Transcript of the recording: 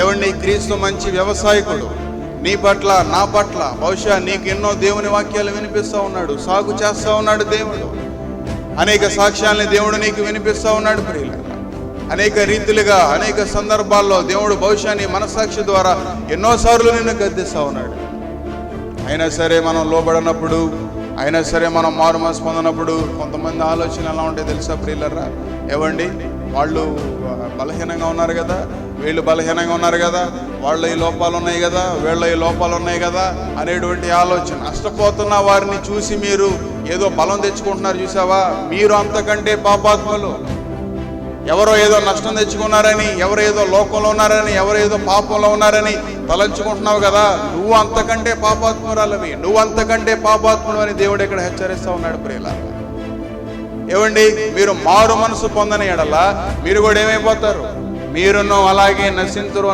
ఏవండి, క్రీస్తు మంచి వ్యవసాయకుడు. నీ పట్ల, నా పట్ల, బహుశా నీకు ఎన్నో దేవుని వాక్యాలు వినిపిస్తూ ఉన్నాడు, సాగు చేస్తూ ఉన్నాడు దేవుడు. అనేక సాక్ష్యాలని దేవుడు నీకు వినిపిస్తూ ఉన్నాడు ప్రియుల. అనేక రీతిలుగా, అనేక సందర్భాల్లో దేవుడు బహుశా నీ మనస్సాక్షి ద్వారా ఎన్నోసార్లు నిన్ను గద్దిస్తూ ఉన్నాడు. అయినా సరే మనం లోబడినప్పుడు, అయినా సరే మనం మారు మనసు పొందినప్పుడు కొంతమంది ఆలోచన ఎలా ఉంటాయి తెలుసా ప్రియులరా? ఏవండి, వాళ్ళు బలహీనంగా ఉన్నారు కదా, వీళ్ళు బలహీనంగా ఉన్నారు కదా, వాళ్ళ ఈ లోపాలు ఉన్నాయి కదా, వీళ్ళ ఈ లోపాలు ఉన్నాయి కదా అనేటువంటి ఆలోచన. నష్టపోతున్న వారిని చూసి మీరు ఏదో బలం తెచ్చుకుంటున్నారు చూసావా? మీరు అంతకంటే పాపాత్ములు. ఎవరో ఏదో నష్టం తెచ్చుకున్నారని, ఎవరు ఏదో లోకంలో ఉన్నారని, ఎవరు ఏదో పాపంలో ఉన్నారని తలంచుకుంటున్నావు కదా, నువ్వు అంతకంటే పాపాత్మురాలవి, నువ్వు అంతకంటే పాపాత్ముడు అని దేవుడు ఇక్కడ హెచ్చరిస్తూ ఉన్నాడు ప్రియులారా. ఏవండి, మీరు మారు మనసు పొందని ఎడల మీరు కూడా ఏమైపోతారు? మీరును అలాగే నశింతురు.